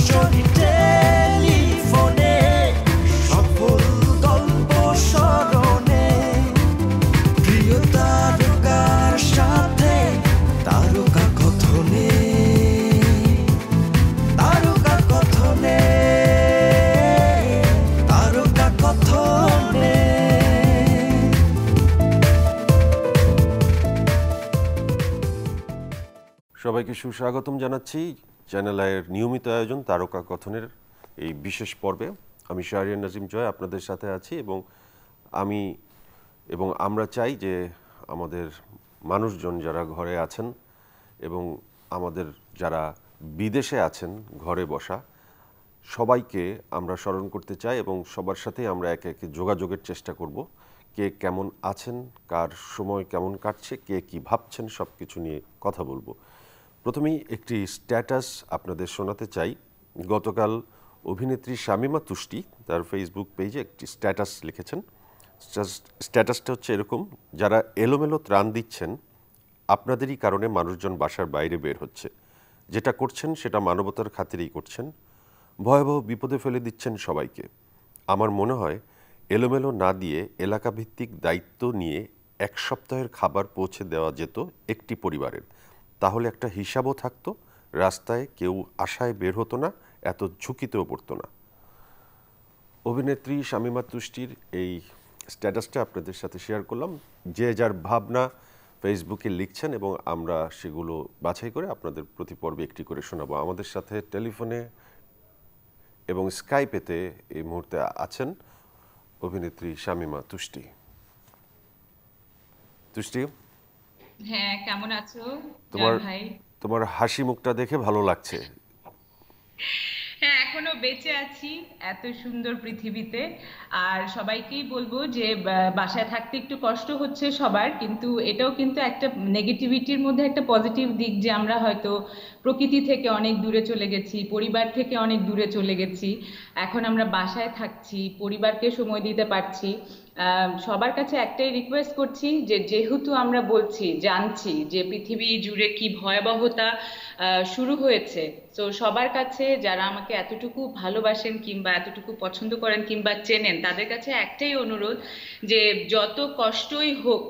সরাসরি টেলিফোনে সফল গল্প স্মরণে প্রিয় তারকার সাথে তারকা কথনে তারকা কথনে তারকা কথনে। সবাইকে সুস্বাগতম জানাচ্ছি চ্যানেল আইয়ের নিয়মিত আয়োজন তারকা কথনের এই বিশেষ পর্বে। আমি শাহরিয়ার নাজিম জয় আপনাদের সাথে আছি এবং আমরা চাই যে আমাদের মানুষজন যারা ঘরে আছেন এবং আমাদের যারা বিদেশে আছেন ঘরে বসা সবাইকে আমরা স্মরণ করতে চাই এবং সবার সাথেই আমরা একে একে যোগাযোগের চেষ্টা করব। কে কেমন আছেন, কার সময় কেমন কাটছে, কে কি ভাবছেন, সব কিছু নিয়ে কথা বলবো। প্রথমেই একটি স্ট্যাটাস আপনাদের শোনাতে চাই। গতকাল অভিনেত্রী শামীমা তুষ্টি তার ফেসবুক পেজে একটি স্ট্যাটাস লিখেছেন। স্ট্যাটাসটা হচ্ছে এরকম: যারা এলোমেলো ত্রাণ দিচ্ছেন, আপনাদেরই কারণে মানুষজন বাসার বাইরে বের হচ্ছে। যেটা করছেন সেটা মানবতার খাতিরেই করছেন। ভয়াবহ বিপদে ফেলে দিচ্ছেন সবাইকে। আমার মনে হয় এলোমেলো না দিয়ে এলাকাভিত্তিক দায়িত্ব নিয়ে এক সপ্তাহের খাবার পৌঁছে দেওয়া যেত একটি পরিবারের। তাহলে একটা হিসাবও থাকতো, রাস্তায় কেউ আশায় বের হতো না, এত ঝুঁকিতেও পড়তো না। অভিনেত্রী শামীমা তুষ্টির এই স্ট্যাটাসটা আপনাদের সাথে শেয়ার করলাম। যে যার ভাবনা ফেসবুকে লিখছেন এবং আমরা সেগুলো বাছাই করে আপনাদের প্রতি পর্বে একটি করে শোনাবো। আমাদের সাথে টেলিফোনে এবং স্কাইপেতে এই মুহূর্তে আছেন অভিনেত্রী শামীমা তুষ্টি। তুষ্টি, হ্যাঁ, কেমন আছো তোমার ভাই? তোমার হাসি মুখটা দেখে ভালো লাগছে। হ্যাঁ, এখনো বেঁচে আছি এত সুন্দর পৃথিবীতে। আর সবাইকেই বলবো যে বাসায় থাকতে একটু কষ্ট হচ্ছে সবার, কিন্তু এটাও কিন্তু একটা নেগেটিভিটির মধ্যে একটা পজিটিভ দিক যে আমরা হয়তো প্রকৃতি থেকে অনেক দূরে চলে গেছি, পরিবার থেকে অনেক দূরে চলে গেছি। এখন আমরা বাসায় থাকছি, পরিবারকে সময় দিতে পারছি। সবার কাছে একটাই রিকোয়েস্ট করছি যে যেহেতু আমরা বলছি, জানছি যে পৃথিবী জুড়ে কি ভয়াবহতা শুরু হয়েছে, তো সবার কাছে যারা আমাকে এতটুকু ভালোবাসেন কিংবা এতটুকু পছন্দ করেন কিংবা চেনেন, তাদের কাছে একটাই অনুরোধ যে যত কষ্টই হোক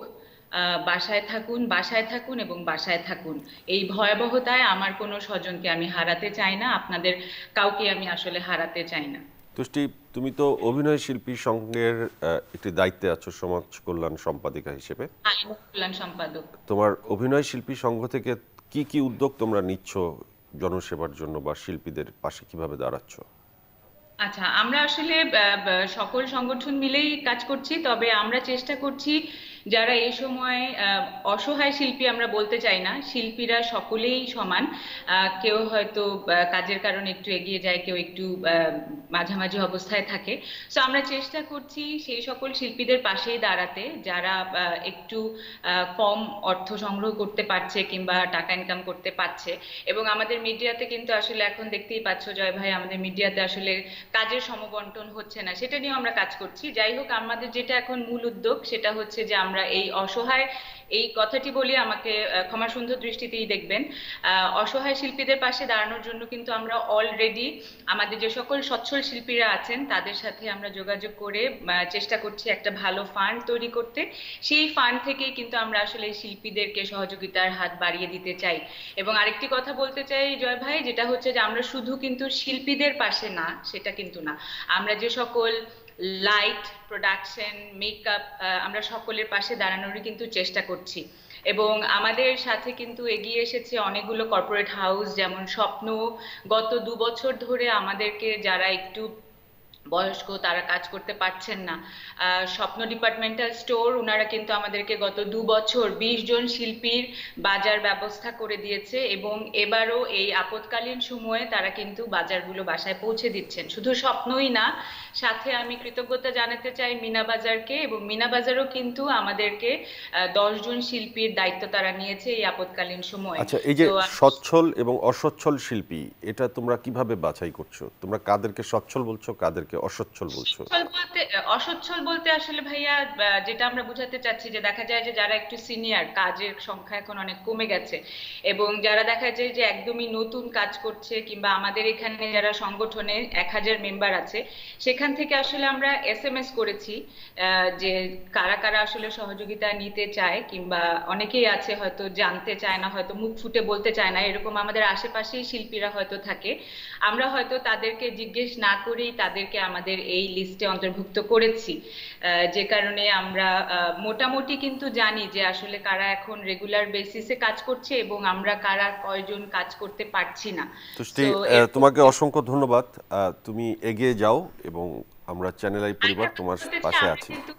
বাসায় থাকুন, বাসায় থাকুন এবং বাসায় থাকুন। এই ভয়াবহতায় আমার কোনো স্বজনকে আমি হারাতে চাই না, আপনাদের কাউকে আমি আসলে হারাতে চাই না। তুষ্টি, তুমি তো অভিনয় শিল্পী সংঘের একটি দায়িত্বে আছো সমাজ কল্যাণ সম্পাদিকা হিসেবে। আইন কল্যাণ সম্পাদক। তোমার অভিনয় শিল্পী সংঘ থেকে কি কি উদ্যোগ তোমরা নিচ্ছ জনসেবার জন্য বা শিল্পীদের পাশে কিভাবে দাঁড়াচ্ছ? আচ্ছা, আমরা আসলে সকল সংগঠন মিলেই কাজ করছি, তবে আমরা চেষ্টা করছি যারা এই সময় অসহায় শিল্পী, আমরা বলতে চাই না, শিল্পীরা সকলেই সমান। কেউ হয়তো কাজের কারণে একটু এগিয়ে যায়, কেউ একটু মাঝামাঝি অবস্থায় থাকে। সো আমরা চেষ্টা করছি সেই সকল শিল্পীদের পাশেই দাঁড়াতে যারা একটু কম অর্থ সংগ্রহ করতে পারছে কিংবা টাকা ইনকাম করতে পারছে। এবং আমাদের মিডিয়াতে কিন্তু আসলে এখন দেখতেই পাচ্ছ জয় ভাই, আমাদের মিডিয়াতে আসলে কাজের সমবন্টন হচ্ছে না, সেটা নিয়েও আমরা কাজ করছি। যাই হোক, আমাদের যেটা এখন মূল উদ্যোগ সেটা হচ্ছে যে আমরা এই অসহায়, এই কথাটি বলি, আমাকে ক্ষমা সুন্দর দৃষ্টিতেই দেখবেন, অসহায় শিল্পীদের পাশে দাঁড়ানোর জন্য কিন্তু আমরা অলরেডি আমাদের যে সকল সচ্ছল শিল্পীরা আছেন তাদের সাথে আমরা যোগাযোগ করে চেষ্টা করছি একটা ভালো ফান্ড তৈরি করতে। সেই ফান্ড থেকেই কিন্তু আমরা আসলে শিল্পীদেরকে সহযোগিতার হাত বাড়িয়ে দিতে চাই। এবং আরেকটি কথা বলতে চাই জয় ভাই, যেটা হচ্ছে যে আমরা শুধু কিন্তু শিল্পীদের পাশে না, সেটা কিন্তু না, আমরা যে সকল লাইট, প্রোডাকশন, মেকআপ, আমরা সকলের পাশে দাঁড়ানোরই কিন্তু চেষ্টা করছি। এবং আমাদের সাথে কিন্তু এগিয়ে এসেছে অনেকগুলো কর্পোরেট হাউস, যেমন স্বপ্ন। গত 2 বছর ধরে আমাদেরকে যারা একটু বয়স্ক তারা কাজ করতে পারছেন না, স্বপ্ন ডিপার্টমেন্টাল স্টোর, ওনারা কিন্তু আমাদেরকে গত 2 বছর 20 জন শিল্পীর বাজার ব্যবস্থা করে দিয়েছে। এবং এবারও এই আপৎকালীন সময়ে তারা কিন্তু বাজারগুলো বাসায় পৌঁছে দিচ্ছেন। শুধু স্বপ্নই না, সাথে আমি কৃতজ্ঞতা জানাতে চাই মিনা বাজারকে, এবং মিনা বাজারও কিন্তু আমাদেরকে 10 জন শিল্পীর দায়িত্ব তারা নিয়েছে এই আপৎকালীন সময়ে। আচ্ছা, এই যে সচ্ছল এবং অসচ্ছল শিল্পী, এটা তোমরা কিভাবে বাছাই করছো? তোমরা কাদেরকে সচ্ছল বলছো, কাদেরকে অসচ্ছল বলছো? অসচ্ছল বলতে আসলে ভাইয়া যেটা আমরা বোঝাতে চাচ্ছি যে দেখা যায় যে যারা একটু সিনিয়র, কাজের সংখ্যা এখন অনেক কমে গেছে, এবং যারা দেখা যায় যে একদমই নতুন কাজ করছে, কিংবা আমাদের এখানে যারা সংগঠনে 1,000 মেম্বার আছে সেখান থেকে আসলে আমরা এসএমএস করেছি যে কারা কারা আসলে সহযোগিতা নিতে চায়, কিংবা অনেকেই আছে হয়তো জানতে চায় না, হয়তো মুখ ফুটে বলতে চায় না, এরকম আমাদের আশেপাশেই শিল্পীরা হয়তো থাকে। আমরা হয়তো তাদেরকে জিজ্ঞেস না করেই তাদেরকে আমাদের এই লিস্টে অন্তর্ভুক্ত করেছি, যে কারণে আমরা মোটামুটি কিন্তু জানি যে আসলে কারা এখন রেগুলার বেসিসে কাজ করছে এবং আমরা কারা কয়জন কাজ করতে পারছি না। তুষ্টি, তো তোমাকে অসংখ্য ধন্যবাদ। তুমি এগিয়ে যাও এবং আমরা চ্যানেল আই পরিবার তোমার পাশে আমরা আছি। কিন্তু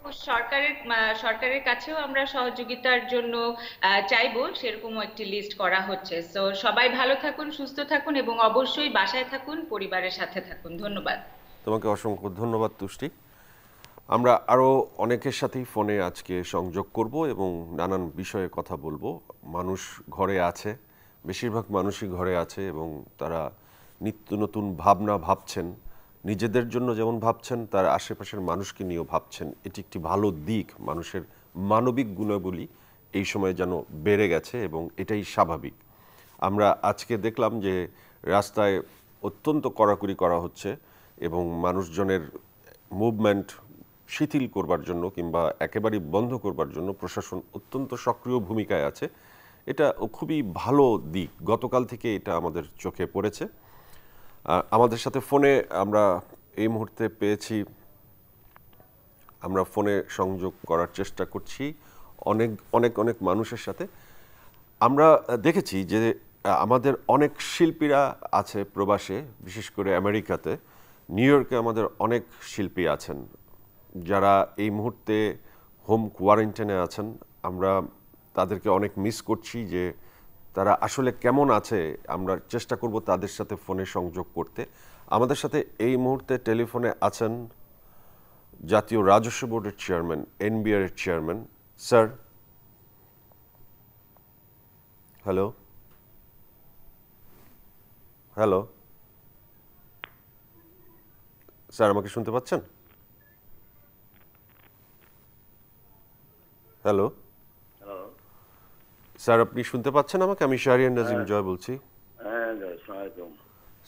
সরকারের কাছেও আমরা সহযোগিতার জন্য চাইবো, সেরকমও একটি লিস্ট করা হচ্ছে। তো সবাই ভালো থাকুন, সুস্থ থাকুন, এবং অবশ্যই বাসায় থাকুন, পরিবারের সাথে থাকুন। ধন্যবাদ। তোমাকে অসংখ্য ধন্যবাদ তুষ্টি। আমরা আরও অনেকের সাথেই ফোনে আজকে সংযোগ করব এবং নানান বিষয়ে কথা বলবো। মানুষ ঘরে আছে, বেশিরভাগ মানুষই ঘরে আছে এবং তারা নিত্য নতুন ভাবনা ভাবছেন, নিজেদের জন্য যেমন ভাবছেন তার আশেপাশের মানুষকে নিয়েও ভাবছেন। এটি একটি ভালো দিক। মানুষের মানবিক গুণাবলী এই সময় যেন বেড়ে গেছে এবং এটাই স্বাভাবিক। আমরা আজকে দেখলাম যে রাস্তায় অত্যন্ত কড়াকড়ি করা হচ্ছে এবং মানুষজনের মুভমেন্ট শিথিল করবার জন্য কিংবা একেবারেই বন্ধ করবার জন্য প্রশাসন অত্যন্ত সক্রিয় ভূমিকায় আছে। এটা খুবই ভালো দিক। গতকাল থেকে এটা আমাদের চোখে পড়েছে। আমাদের সাথে ফোনে আমরা এই মুহূর্তে পেয়েছি, আমরা ফোনে সংযোগ করার চেষ্টা করছি অনেক অনেক অনেক মানুষের সাথে। আমরা দেখেছি যে আমাদের অনেক শিল্পীরা আছে প্রবাসে, বিশেষ করে আমেরিকাতে, নিউ ইয়র্কে আমাদের অনেক শিল্পী আছেন যারা এই মুহূর্তে হোম কোয়ারেন্টাইনে আছেন। আমরা তাদেরকে অনেক মিস করছি যে তারা আসলে কেমন আছে। আমরা চেষ্টা করব তাদের সাথে ফোনে সংযোগ করতে। আমাদের সাথে এই মুহূর্তে টেলিফোনে আছেন জাতীয় রাজস্ব বোর্ডের চেয়ারম্যান, এনবিআর এর chairman sir. Hello hello sir, আমাকে শুনতে পাচ্ছেন? হ্যালো স্যার, আপনি শুনতে পাচ্ছেন আমাকে? আমি শাহরিয়ার নাজিম জয় বলছি।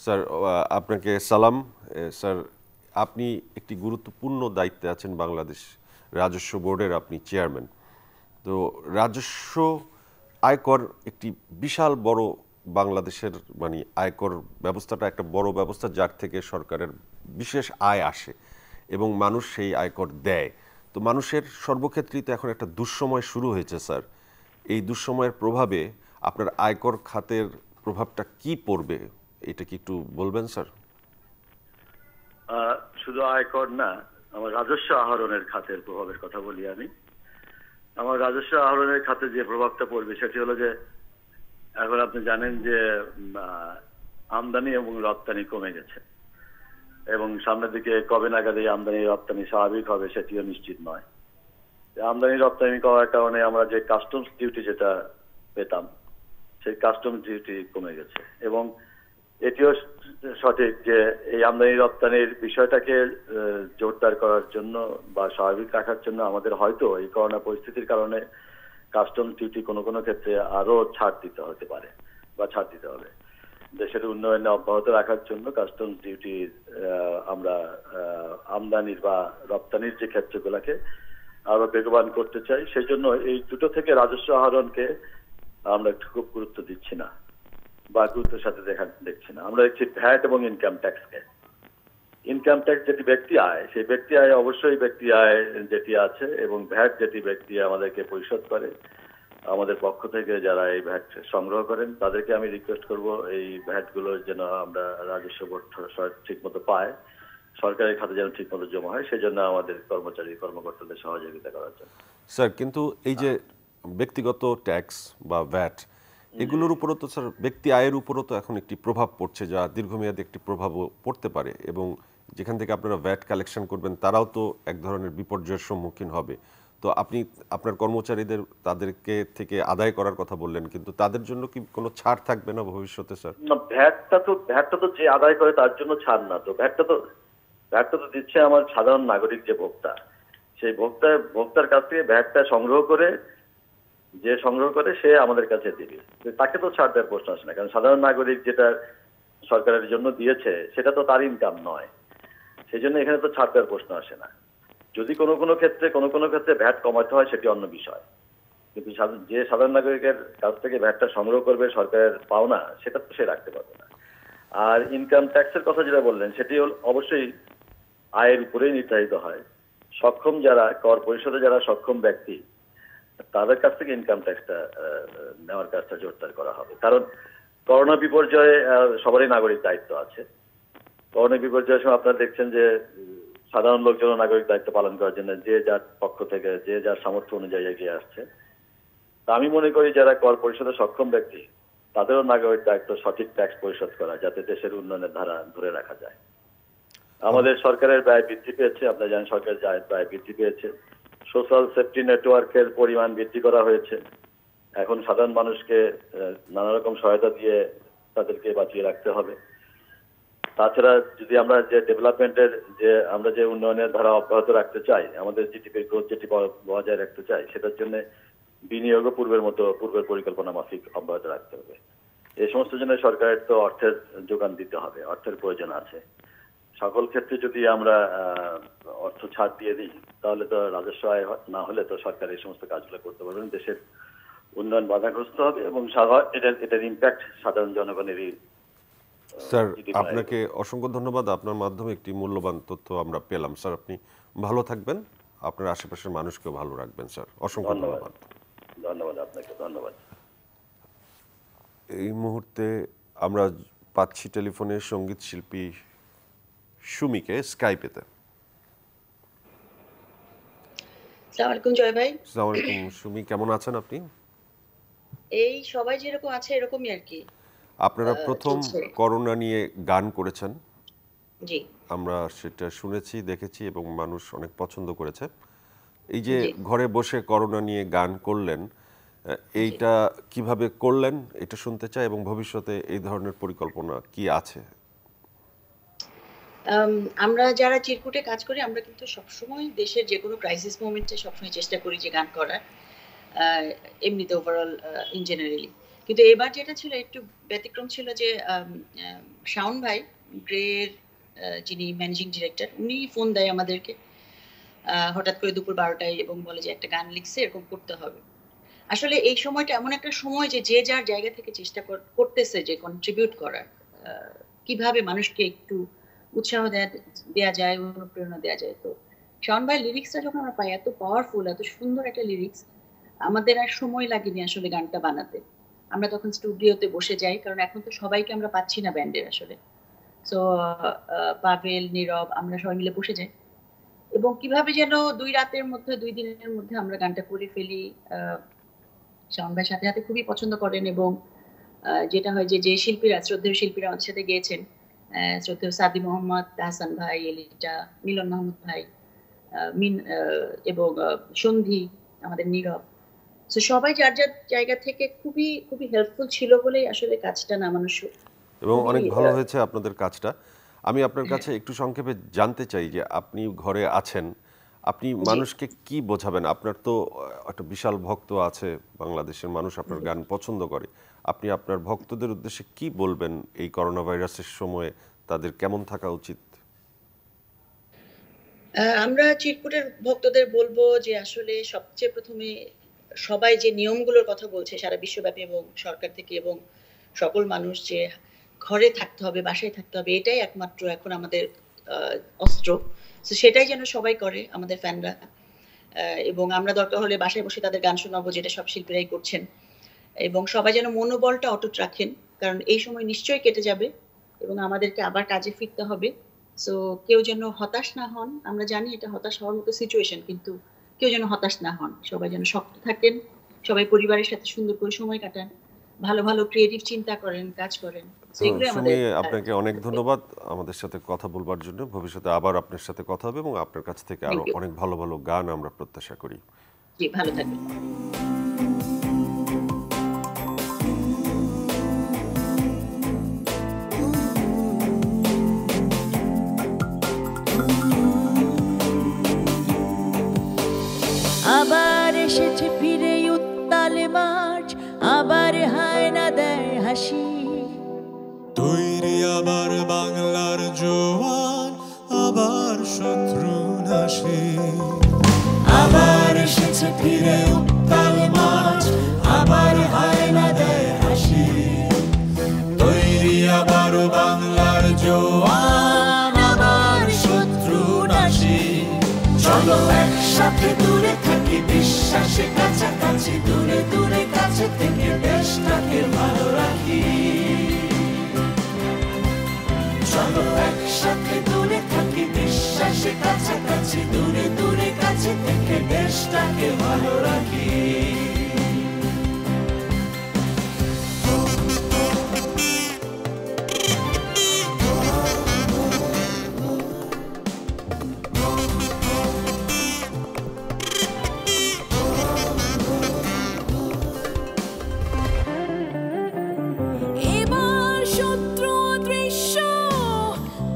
স্যার, আপনাকে সালাম। স্যার, আপনি একটি গুরুত্বপূর্ণ দায়িত্বে আছেন বাংলাদেশ রাজস্ব বোর্ডের, আপনি চেয়ারম্যান। তো রাজস্ব আয়কর একটি বিশাল বড় বাংলাদেশের মানে আয়কর ব্যবস্থাটা একটা বড় ব্যবস্থা যার থেকে সরকারের বিশেষ আয় আসে এবং মানুষ সেই আয়কর দেয়। তো মানুষের সর্বক্ষেত্রেই তো এখন একটা দুঃসময় শুরু হয়েছে স্যার। এই দুঃসময়ের প্রভাবে আপনার আয়কর খাতের প্রভাবটা কি পড়বে, এটা কি একটু বলবেন স্যার? শুধু আয়কর না, আমার রাজস্ব আহরণের খাতের প্রভাবের কথা বলি আমি। আমার রাজস্ব আহরণের খাতে যে প্রভাবটা পড়বে সেটি হলো যে এখন আপনি জানেন যে আমদানি এবং রপ্তানি কমে গেছে এবং সামনের দিকে কবে নাগাদ এই আমদানি রপ্তানি স্বাভাবিক হবে সেটিও নিশ্চিত নয়। আমদানি রপ্তানি করার কারণে আমরা যে কাস্টমস ডিউটি যেটা পেতাম সেই কাস্টমস ডিউটি কমে গেছে এবং এটিও সঠিক যে এই আমদানি রপ্তানির বিষয়টাকে জোরদার করার জন্য বা স্বাভাবিক রাখার জন্য আমাদের হয়তো এই করোনা পরিস্থিতির কারণে কাস্টম ডিউটি কোনো কোনো ক্ষেত্রে আরো ছাড় দিতে হতে পারে বা ছাড় দিতে হবে। দেশের উন্নয়নে অব্যাহত রাখার জন্য কাস্টমস ডিউটি আমরা আমদানির বা রপ্তানির যে ক্ষেত্রগুলোকে আরো বেগবান করতে চাই। সেই জন্য এই দুটো থেকে রাজস্ব আহরণকে আমরা খুব গুরুত্ব দিচ্ছি না বা গুরুত্বের সাথে দেখছি না। আমরা দেখছি ভ্যাট এবং ইনকাম ট্যাক্সকে। ইনকাম ট্যাক্স যেটি ব্যক্তি আয়, সেই ব্যক্তি আয় অবশ্যই ব্যক্তি আয় যেটি আছে এবং ভ্যাট যেটি ব্যক্তি আমাদেরকে পরিশোধ করে, আমাদের পক্ষ থেকে যারা এই ভ্যাট সংগ্রহ করেন তাদেরকে আমি রিকোয়েস্ট করব এই ভ্যাটগুলো যেন আমরা রাজস্ব বোর্ড ঠিক মতো পায়, সরকারি খাতে যেন ঠিক মতো জমা হয়, সেজন্য আমাদের কর্মকর্তাদের সহযোগিতা করার জন্য। স্যার, কিন্তু এই যে ব্যক্তিগত ট্যাক্স বা ভ্যাট, এগুলোর উপরও তো স্যার ব্যক্তি আয়ের উপরও তো এখন একটি প্রভাব পড়ছে, যা দীর্ঘমেয়াদী একটি প্রভাবও পড়তে পারে এবং যেখান থেকে আপনারা ভ্যাট কালেকশন করবেন তারাও তো এক ধরনের বিপর্যয়ের সম্মুখীন হবে। তো আপনি আপনার কর্মচারীদের তাদেরকে থেকে আদায় করার কথা বললেন, কিন্তু তাদের জন্য কি কোনো ছাড় থাকবে না ভবিষ্যতে স্যার? ভ্যাটটা তো যে আদায় করে তার জন্য ছাড় না, তো ভ্যাটটা তো ভ্যাটটা তো দিচ্ছে আমার সাধারণ নাগরিক যে ভোক্তা, সেই ভোক্তার কাছ থেকে ভ্যাটটা সংগ্রহ করে সে আমাদের কাছে দিবে, তাকে তো ছাড় দেওয়ার প্রশ্ন আসে না, কারণ সাধারণ নাগরিক যেটা সরকারের জন্য দিয়েছে সেটা তো তার ইনকাম নয়, সেই জন্য এখানে তো ছাড় দেওয়ার প্রশ্ন আসে না। যদি কোনো ক্ষেত্রে ভ্যাট কমাতে হয় সেটি অন্য বিষয়, কিন্তু যে সাধারণ নাগরিকের কাছ থেকে ভ্যাটটা সংগ্রহ করবে সরকারের পাওনা, সেটা তো সে রাখতে পারবে না। আর ইনকাম ট্যাক্সের কথা যেটা বললেন, সেটি অবশ্যই আয়ের উপরেই নির্ধারিত হয়। সক্ষম যারা, কর পরিশোধে যারা সক্ষম ব্যক্তি, তাদের কাছ থেকে ইনকাম ট্যাক্সটা নেওয়ার কাজটা জোরদার করা হবে। কারণ করোনা বিপর্যয়ে সবারই নাগরিক দায়িত্ব আছে। করোনা বিপর্যয়ের সময় আপনারা দেখছেন যে সাধারণ লোকজন নাগরিক দায়িত্ব পালন করার জন্য যে যার পক্ষ থেকে যে যার সামর্থ্য অনুযায়ী এগিয়ে আসছে। তা আমি মনে করি যারা কর পরিশোধে সক্ষম ব্যক্তি, তাদেরও নাগরিক দায়িত্ব সঠিক ট্যাক্স পরিশোধ করা, যাতে দেশের উন্নয়নের ধারা ধরে রাখা যায়। আমাদের সরকারের ব্যয় বৃদ্ধি পেয়েছে, আপনারা জানেন সরকারের ব্যয় বৃদ্ধি পেয়েছে। সোশ্যাল সেফটি নেটওয়ার্কের পরিমাণ বৃদ্ধি করা হয়েছে। এখন সাধারণ মানুষকে নানা রকম সহায়তা দিয়ে তাদেরকে বাঁচিয়ে রাখতে হবে। তাছাড়া যদি আমরা যে ডেভেলপমেন্টের আমরা যে উন্নয়নের ধারা অব্যাহত রাখতে চাই, আমাদের জিডিপির গ্রোথ যেটি বজায় রাখতে চাই, সেটার জন্য বিনিয়োগও পূর্বের পরিকল্পনা মাফিক অব্যাহত রাখতে হবে। এই সমস্ত জন্য সরকারের তো অর্থের যোগান দিতে হবে, অর্থের প্রয়োজন আছে। সকল ক্ষেত্রে যদি আমরা অর্থ ছাড় দিয়ে দিই, তাহলে তো রাজস্ব আয় না হলে তো সরকার এই সমস্ত কাজগুলো করতে পারবে না, দেশের উন্নয়ন বাধাগ্রস্ত হবে এবং এটার ইম্প্যাক্ট সাধারণ জনগণেরই। স্যার, আপনাকে অসংখ্য ধন্যবাদ। আপনার মাধ্যমে একটি মূল্যবান তথ্য আমরা পেলাম। স্যার, আপনি ভালো থাকবেন, আপনার আশেপাশের মানুষকেও ভালো রাখবেন। স্যার, অসংখ্য ধন্যবাদ। ধন্যবাদ আপনাকে, ধন্যবাদ। এই মুহূর্তে আমরা পাচ্ছি টেলিফোনে সঙ্গীত শিল্পী সুমিকে স্কাইপেতে। আসসালামু আলাইকুম জয় ভাই। আসসালামু আলাইকুম সুমি, কেমন আছেন আপনি? এই সবাই যেরকম আছে এরকমই আর কি। আপনারা প্রথম করোনা নিয়ে গান করেছেন, জি আমরা সেটা শুনেছি, দেখেছি এবং মানুষ অনেক পছন্দ করেছে। এই যে ঘরে বসে করোনা নিয়ে গান করলেন, এইটা কিভাবে করলেন এটা শুনতে চাই, এবং ভবিষ্যতে এই ধরনের পরিকল্পনা কি আছে? আমরা যারা চিরকুটে কাজ করি, আমরা কিন্তু সবসময় দেশের যে কোনো ক্রাইসিস মোমেন্টে সবসময় চেষ্টা করি যে গান করার, এমনিতে ওভারঅল ইন জেনারেলি। কিন্তু এবার যেটা ছিল একটু ব্যতিক্রম ছিল যে শাওন ভাই, গ্রের যিনি ম্যানেজিং ডিরেক্টর, উনি ফোন দেয় আমাদেরকে হঠাৎ করে দুপুর 12টায় এবং বলে যে একটা গান লিখছে, এরকম করতে হবে। আসলে এই সময়টা এমন একটা সময় যে যে যার জায়গা থেকে চেষ্টা করতেছে যে কন্ট্রিবিউট করার, কিভাবে মানুষকে একটু উৎসাহ দেওয়া যায়, অনুপ্রেরণা দেওয়া যায়। তো শাওন ভাই লিরিক্সটা যখন আমরা পাই, এত পাওয়ারফুল, এত সুন্দর একটা লিরিক্স, আমাদের আর সময় লাগেনি আসলে গানটা বানাতে। আমরা তখন স্টুডিওতে বসে যাই, কারণ এখন তো সবাইকে আমরা পাচ্ছি না ব্যান্ডের আসলে। সো পাভেল, নীরব, আমরা সবাই মিলে বসে যাই এবং কিভাবে যেন 2 দিনের মধ্যে আমরা গানটা করে ফেলি। শাওন ভাই সাথে সাথে খুবই পছন্দ করেন এবং যেটা হয় যে শিল্পীরা, শ্রদ্ধেয় শিল্পীরা আমাদের সাথে গিয়েছেন, শ্রদ্ধেয় সাদি মোহাম্মদ, হাসান ভাই, এলিটা, মিলন মাহমুদ ভাই, এবং সন্ধি, আমাদের নীরব, তো সবাই যার যার জায়গা থেকে খুবই খুবই হেল্পফুল ছিল বলেই আসলে কাজটা নামানো এবং অনেক ভালো হয়েছে আপনাদের কাজটা। আমি আপনার কাছে একটু সংক্ষেপে জানতে চাই যে আপনি ঘরে আছেন, আপনি মানুষকে কি বোঝাবেন? আপনার তো একটা বিশাল ভক্ত আছে, বাংলাদেশের মানুষ আপনার গান পছন্দ করে। আপনি আপনার ভক্তদের উদ্দেশ্যে কি বলবেন এই করোনা ভাইরাসের সময়ে তাদের কেমন থাকা উচিত? আমরা চিরকুটের ভক্তদের বলবো যে আসলে সবচেয়ে প্রথমে সবাই যে নিয়মগুলোর কথা বলছে সারা বিশ্বব্যাপী এবং সরকার থেকে এবং সকল মানুষ, যে ঘরে থাকতে হবে, বাসায় থাকতে হবে, এটাই একমাত্র এখন আমাদের অস্ত্র। তো সেটাই যেন সবাই করে, আমাদের ফ্যানরা, এবং আমরা দরকার হলে বাসায় বসে তাদের গান শোনাবো, যেটা সব শিল্পীরাই করছেন। এবং সবাই যেন মনোবলটা অটুট রাখেন, কারণ এই সময় নিশ্চয়ই কেটে যাবে এবং আমাদেরকে আবার কাজে ফিরতে হবে। সো কেউ যেন হতাশ না হন। আমরা জানি এটা হতাশ হওয়ার মতো সিচুয়েশন, কিন্তু কেউ যেন হতাশ না হন, সবাই যেন শক্ত থাকেন, সবাই পরিবারের সাথে সুন্দর করে সময় কাটান, ভালো ভালো ক্রিয়েটিভ চিন্তা করেন, কাজ করেন। আপনাকে অনেক ধন্যবাদ আমাদের সাথে কথা বলবার জন্য। ভবিষ্যতে আবার আপনার সাথে কথা হবে এবং আপনার কাছ থেকে আরো অনেক ভালো ভালো গান আমরা প্রত্যাশা করি। জি, ভালো থাকবেন। হাসি। তৈরি আবার বাংলার জোয়ান, আবার শত্রু নাশি। আবার এসেছে ফিরে উত্তাল মাছ, আবার হায়না দেয় হাসি। তৈরি আবার বাংলার জোয়ান, আবার শত্রু নাশি। চলো একসাথে দূরে থাকি, বিশ্বাসে কাছাকাছি, দূরে দূরে কাছে থেকে দেশটাকে ভালো রাখি। চলো একসাথে দূরে থাকি, বিশ্বাসে কাছাকাছি, দূরে দূরে কাছে থেকে দেশটাকে ভালো রাখি। এবার শত্রু দৃশ্য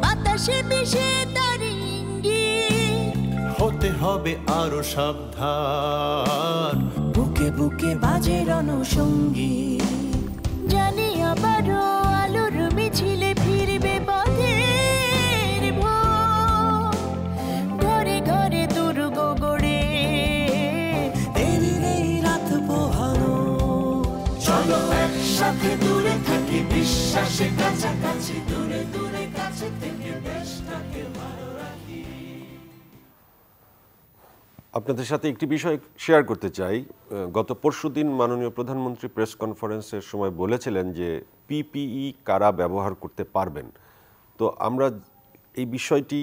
বাতাসে ভেসে তার ইঙ্গিত। হতে হবে আরো সাবধান, বুকে বুকে বাজে রণসঙ্গীত। জানি আবারও আলোর মিছিলে ফিরবে পথের ভোর। ঘরে ঘরে দুর্গ গড়ে দেরি নেই রাত পোহানো। চলো একসাথে দূরে থাকি, বিশ্বাসে কাছাকাছি, দূরে দূরে কাছে থেকে দেশটাকে ভালো রাখি। আপনাদের সাথে একটি বিষয় শেয়ার করতে চাই। গত পরশুদিন মাননীয় প্রধানমন্ত্রী প্রেস কনফারেন্সের সময় বলেছিলেন যে পিপিই কারা ব্যবহার করতে পারবেন। তো আমরা এই বিষয়টি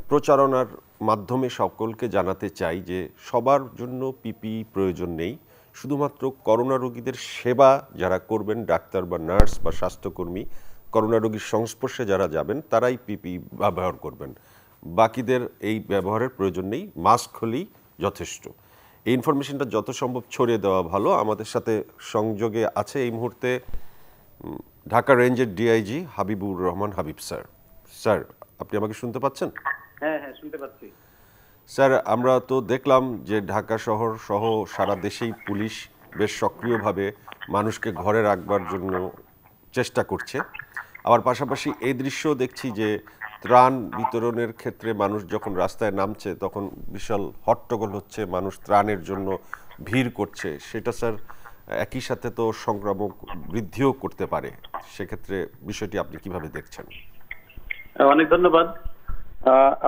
প্রচারণার মাধ্যমে সকলকে জানাতে চাই যে সবার জন্য পিপিই প্রয়োজন নেই। শুধুমাত্র করোনা রোগীদের সেবা যারা করবেন, ডাক্তার বা নার্স বা স্বাস্থ্যকর্মী, করোনা রোগীর সংস্পর্শে যারা যাবেন তারাই পিপিই ব্যবহার করবেন। বাকিদের এই ব্যবহারের প্রয়োজন নেই, মাস্ক হলেই যথেষ্ট। এই ইনফরমেশনটা যত সম্ভব ছড়িয়ে দেওয়া ভালো। আমাদের সাথে সংযোগে আছে এই মুহূর্তে ঢাকা রেঞ্জের DIG Habibur Rahman Habib sir. Sir, আপনি আমাকে শুনতে পাচ্ছেন? হ্যাঁ হ্যাঁ, শুনতে পাচ্ছি। স্যার, আমরা তো দেখলাম যে ঢাকা শহর সহ সারা দেশেই পুলিশ বেশ সক্রিয়ভাবে মানুষকে ঘরে রাখবার জন্য চেষ্টা করছে। আবার পাশাপাশি এই দৃশ্যও দেখছি যে ত্রাণ বিতরণের ক্ষেত্রে মানুষ যখন রাস্তায় নামছে তখন বিশাল হট্টগোল হচ্ছে, মানুষ ত্রাণের জন্য ভিড় করছে। সেটা স্যার একই সাথে তো সংক্রামক বৃদ্ধিও করতে পারে। সেক্ষেত্রে বিষয়টি আপনি কিভাবে দেখছেন? অনেক ধন্যবাদ।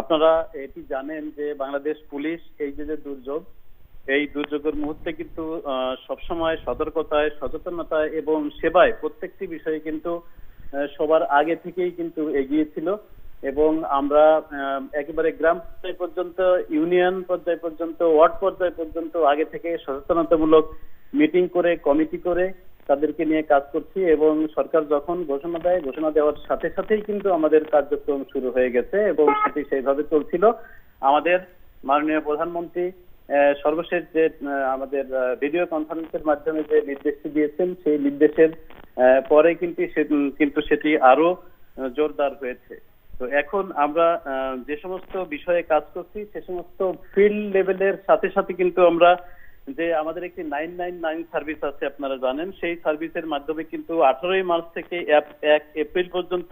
আপনারা এটি জানেন যে বাংলাদেশ পুলিশ এই যে দুর্যোগ, এই দুর্যোগের মুহূর্তে কিন্তু সবসময় সতর্কতায়, সচেতনতায় এবং সেবায় প্রত্যেকটি বিষয়ে কিন্তু সবার আগে থেকেই কিন্তু এগিয়ে ছিল। এবং আমরা একেবারে গ্রাম পর্যায় পর্যন্ত, ইউনিয়ন পর্যায় পর্যন্ত, ওয়ার্ড পর্যায় পর্যন্ত আগে থেকে সচেতনতামূলক মিটিং করে, কমিটি করে তাদেরকে নিয়ে কাজ করছি। এবং সরকার যখন ঘোষণা দেয়, ঘোষণা দেওয়ার সাথে সাথেই কিন্তু আমাদের কার্যক্রম শুরু হয়ে গেছে এবং সেটি সেইভাবে চলছিল। আমাদের মাননীয় প্রধানমন্ত্রী সর্বশেষ যে আমাদের ভিডিও কনফারেন্সের মাধ্যমে যে নির্দেশটি দিয়েছেন, সেই নির্দেশের পরে কিন্তু সেটি আরো জোরদার হয়েছে। তো এখন আমরা যে সমস্ত বিষয়ে কাজ করছি সে সমস্ত ফিল্ড লেভেলের সাথে সাথে কিন্তু আমরা যে আমাদের একটি 999 সার্ভিস আছে আপনারা জানেন, সেই সার্ভিসের মাধ্যমে কিন্তু 18 মার্চ থেকে 1 এপ্রিল পর্যন্ত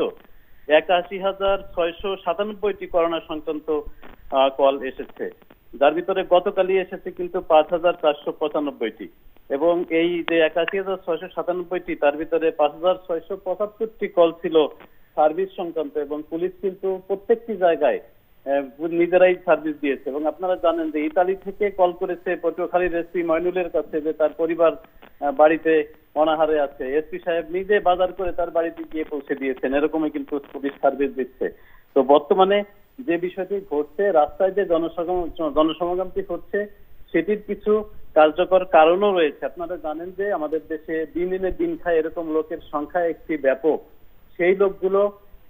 81,697টি করোনা সংক্রান্ত কল এসেছে, যার ভিতরে গতকালই এসেছে কিন্তু 5,495টি। এবং এই যে 81,697টি তার ভিতরে 5,675টি কল ছিল সার্ভিস সংক্রান্ত। এবং পুলিশ কিন্তু প্রত্যেকটি জায়গায় নিজেরাই সার্ভিস দিয়েছে। এবং আপনারা জানেন যে ইতালি থেকে কল করেছে পটুয়াখালীর এসপি মইনুলের কাছে যে তার পরিবার বাড়িতে অনাহারে আছে, এসপি সাহেব নিজে বাজার করে তার বাড়িতে গিয়ে পৌঁছে দিয়েছেন। এরকমই কিন্তু পুলিশ সার্ভিস দিচ্ছে। তো বর্তমানে যে বিষয়টি ঘটছে, রাস্তায় যে জনসমাগমটি হচ্ছে, সেটির কিছু কার্যকর কারণও রয়েছে। আপনারা জানেন যে আমাদের দেশে দিন দিনে দিন খায় এরকম লোকের সংখ্যা একটি ব্যাপক। সেই লোকগুলো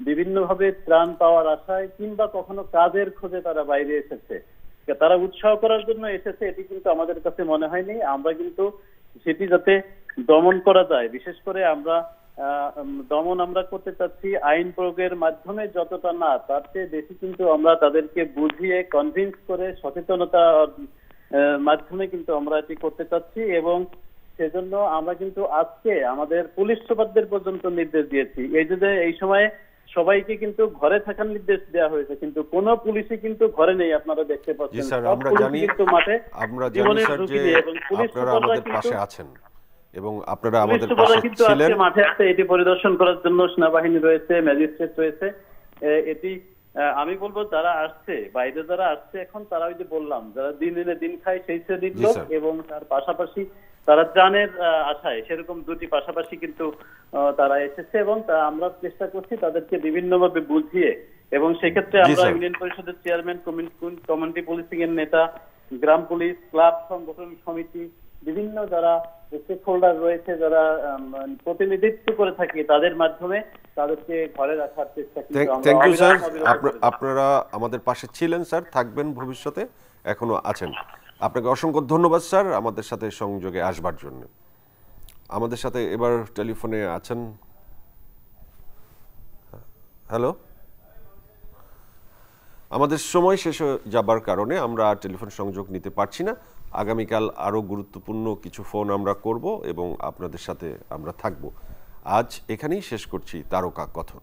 বিভিন্নভাবে ত্রাণ পাওয়ার আশায় কিংবা কখনো কাজের খোঁজে তারা বাইরে এসেছে, তারা উৎসাহ করার জন্য এসেছে, এটি কিন্তু আমাদের কাছে মনে হয়নি। আমরা কিন্তু সেটি যাতে দমন করা যায়, বিশেষ করে আমরা দমন করতে চাচ্ছি আইন প্রয়োগের মাধ্যমে, যতটা না তার চেয়ে বেশি কিন্তু আমরা তাদেরকে বুঝিয়ে কনভিন্স করে সচেতনতা মাধ্যমে কিন্তু আমরা এটি করতে চাচ্ছি। এবং সেজন্য আমরা কিন্তু আজকে আমাদের পুলিশ সুপারদের পর্যন্ত নির্দেশ দিয়েছি এই সময়ে সবাইকে কিন্তু ঘরে থাকার নির্দেশ দেওয়া হয়েছে, কিন্তু কোন পুলিশই কিন্তু ঘরে নেই, আপনারা দেখতে পাচ্ছেন। স্যার, আমরা জানি স্যার যে আপনারা আমাদের পাশে আছেন এবং আপনারা আমাদের পাশে ছিলেন। মাঠে আছে, এটি পরিদর্শন করার জন্য সেনাবাহিনী রয়েছে, ম্যাজিস্ট্রেট রয়েছে। এটি আমি বলবো যারা আসছে, বাইরে যারা আসছে এখন, তারা ওই যে বললাম যারা দিন এনে দিন খায় সেই শ্রেণীর লোক, এবং তার পাশাপাশি তারা ত্রাণের আশায় সেরকম দুটি পাশাপাশি কিন্তু তারা এসেছে, এবং আমরা চেষ্টা করছি তাদেরকে বিভিন্নভাবে বুঝিয়ে, এবং সেক্ষেত্রে আমরা ইউনিয়ন পরিষদের চেয়ারম্যান, কমিউনিটি পুলিশিং এর নেতা, গ্রাম পুলিশ, ক্লাব সংগঠন সমিতি, বিভিন্ন যারা স্টেক হোল্ডার রয়েছে, যারা প্রতিনিধিত্ব করে থাকি, তাদের মাধ্যমে তাদেরকে ঘরে রাখার চেষ্টা করি। থ্যাংক ইউ স্যার, আপনারা আমাদের পাশে ছিলেন স্যার, থাকবেন ভবিষ্যতে, এখনো আছেন। আপনাকে অসংখ্য ধন্যবাদ স্যার আমাদের সাথে সংযোগে আসবার জন্য। আমাদের সাথে এবার টেলিফোনে আছেন, হ্যালো, আমাদের সময় শেষ হয়ে যাবার কারণে আমরা টেলিফোন সংযোগ নিতে পারছি না। আগামীকাল আরও গুরুত্বপূর্ণ কিছু ফোন আমরা করব এবং আপনাদের সাথে আমরা থাকব। আজ এখানেই শেষ করছি তারকা কথন।